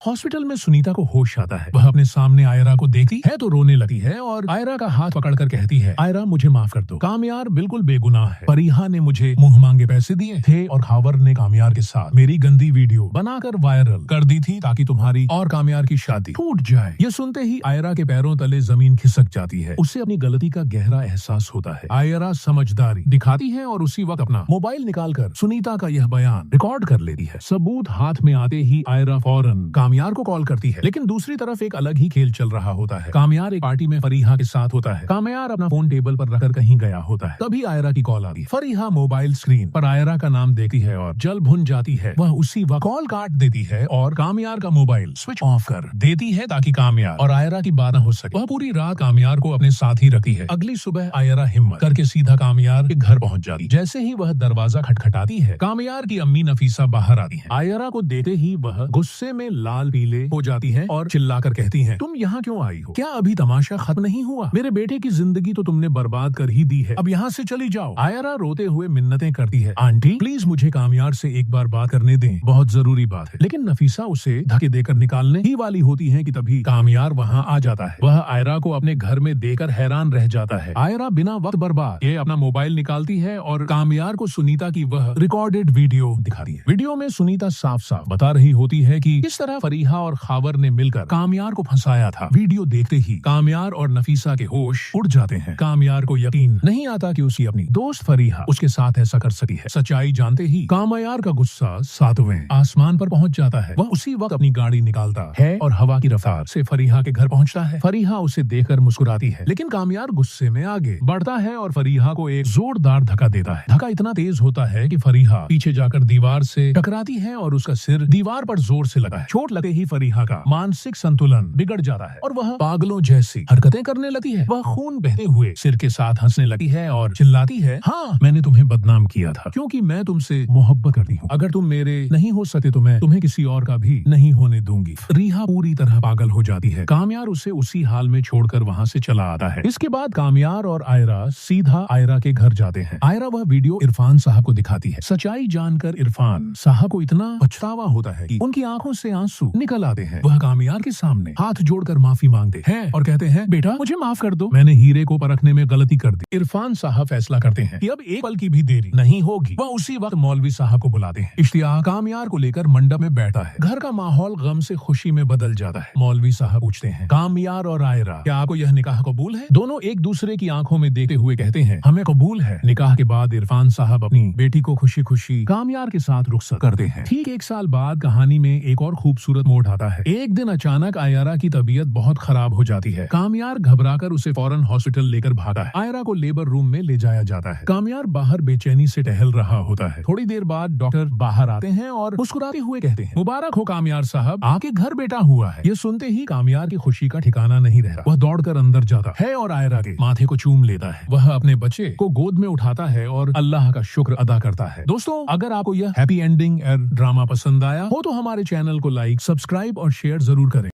Hospital में सुनीता को होश आता है। वह अपने सामने आयरा को देखती है तो रोने लगती है और आयरा का हाथ पकड़कर कहती है, आयरा मुझे माफ कर दो, कामयार बिल्कुल बेगुनाह है। फरीहा ने मुझे मुंह मांगे पैसे दिए थे और खावर ने कामयार के साथ मेरी गंदी वीडियो बनाकर वायरल कर दी थी ताकि तुम्हारी और कामयार की शादी टूट जाए। ये सुनते ही आयरा के पैरों तले जमीन खिसक जाती है। उसे अपनी गलती का गहरा एहसास होता है। आयरा समझदारी दिखाती है और उसी वक्त अपना मोबाइल निकालकर सुनीता का यह बयान रिकॉर्ड कर लेती है। सबूत हाथ में आते ही आयरा फौरन कामयार को कॉल करती है, लेकिन दूसरी तरफ एक अलग ही खेल चल रहा होता है। कामयार एक पार्टी में फरीहा के साथ होता है। कामयार अपना फोन टेबल पर रखकर कहीं गया होता है। तभी आयरा की कॉल आती है। फरीहा मोबाइल स्क्रीन पर आयरा का नाम देखती है और जल भुन जाती है। वह उसी वक्त कॉल काट देती है और कामयार का मोबाइल स्विच ऑफ कर देती है ताकि कामयार और आयरा की बात न हो सके। वह पूरी रात कामयार को अपने साथ ही रखती है। अगली सुबह आयरा हिम्मत करके सीधा कामयार के घर पहुंच जाती। जैसे ही वह दरवाजा खटखटाती है, कामयार की अम्मी नफीसा बाहर आती है। आयरा को देखते ही वह गुस्से में लाल पीले हो जाती है और चिल्लाकर कहती है, तुम यहाँ क्यों आई हो? क्या अभी तमाशा खत्म नहीं हुआ? मेरे बेटे की जिंदगी तो तुमने बर्बाद कर ही दी है। अब यहाँ से चली जाओ। आयरा रोते हुए मिन्नतें करती है, आंटी प्लीज मुझे कामयार से एक बार बात करने दें, बहुत जरूरी बात है। लेकिन नफीसा उसे धक्के देकर निकालने ही वाली होती है कि तभी कामयार वहाँ आ जाता है। वह आयरा को अपने घर में देकर हैरान रह जाता है। आयरा बिना वक्त बर्बाद ये अपना मोबाइल निकालती है और कामयार को सुनीता की वह रिकॉर्डेड वीडियो दिखाती है। वीडियो में सुनीता साफ साफ बता रही होती है कि किस तरह फरीहा और खावर ने मिलकर कामयार को फंसाया था। वीडियो देखते ही कामयार और नफीसा के होश उड़ जाते हैं। कामयार को यकीन नहीं आता कि उसकी अपनी दोस्त फरीहा उसके साथ ऐसा कर सकी है। सच्चाई जानते ही कामयार का गुस्सा 7वें आसमान पर पहुंच जाता है। वह उसी वक्त अपनी गाड़ी निकालता है और हवा की रफ्तार से फरीहा के घर पहुंचता है। फरीहा उसे देखकर मुस्कुराती है, लेकिन कामयार गुस्से में आगे बढ़ता है और फरीहा को एक जोरदार धक्का देता है। धक्का इतना तेज होता है कि फरीहा पीछे जाकर दीवार से टकराती है और उसका सिर दीवार पर जोर से लगा है। चोट लगते ही फरीहा का मानसिक संतुलन बिगड़ जाता है और वह पागलों जैसी हरकतें करने लगती है। वह खून बहते हुए सिर के साथ हंसने लगती है और चिल्लाती है, हाँ मैंने तुम्हें बदनाम किया था क्योंकि मैं तुमसे मोहब्बत करती हूँ। अगर तुम मेरे नहीं हो सकते तो मैं तुम्हें किसी और का भी नहीं होने दूंगी। फरीहा पूरी तरह पागल हो जाती है। कामयार उसे उसी हाल में छोड़कर वहाँ से चला आता है। इसके बाद कामयार और आयरा सीधा आयरा के घर जाते हैं। आयरा वह वीडियो इरफान साहब को दिखाती है। सच्चाई जानकर इरफान साहब को इतना पछतावा होता है कि उनकी आंखों से आंसू निकल आते हैं। वह कामयार के सामने हाथ जोड़कर माफी मांगते हैं और कहते हैं, बेटा मुझे माफ कर दो, मैंने हीरे को परखने में गलती कर दी। इरफान साहब फैसला करते हैं कि अब एक पल की भी देरी नहीं होगी। वह उसी वक्त मौलवी साहब को बुलाते हैं। इश्तियाक कामयार को लेकर मंडप में बैठा है। घर का माहौल गम से खुशी में बदल जाता है। मौलवी साहब पूछते हैं, कामयार और आयरा क्या आपको यह निकाह कबूल है? दोनों एक दूसरे की आंखों में देखते हुए कहते हैं, हमें कबूल है। निकाह के बाद इरफान साहब अपनी बेटी को खुशी खुशी कामयार के साथ रुखसत करते हैं। ठीक 1 साल बाद कहानी में एक और खूबसूरत मोड़ आता है। एक दिन अचानक आयरा की तबीयत बहुत खराब हो जाती है। कामयार घबराकर उसे फौरन हॉस्पिटल लेकर भागा है। आयरा को लेबर रूम में ले जाया जाता है। कामयार बाहर बेचैनी से टहल रहा होता है। थोड़ी देर बाद डॉक्टर बाहर आते हैं और मुस्कुराते हुए कहते हैं, मुबारक हो कामयार साहब, आपके घर बेटा हुआ है। ये सुनते ही कामयार की खुशी का ठिकाना नहीं रहता। वह दौड़कर अंदर जाता है और आयरा के माथे को चूम लेता है। वह अपने बच्चे को गोद में उठाता है और अल्लाह का शुक्र अदा करता है। दोस्तों, अगर आपको यह हैप्पी एंडिंग ड्रामा पसंद आया हो तो हमारे चैनल को लाइक, सब्सक्राइब और शेयर जरूर करें।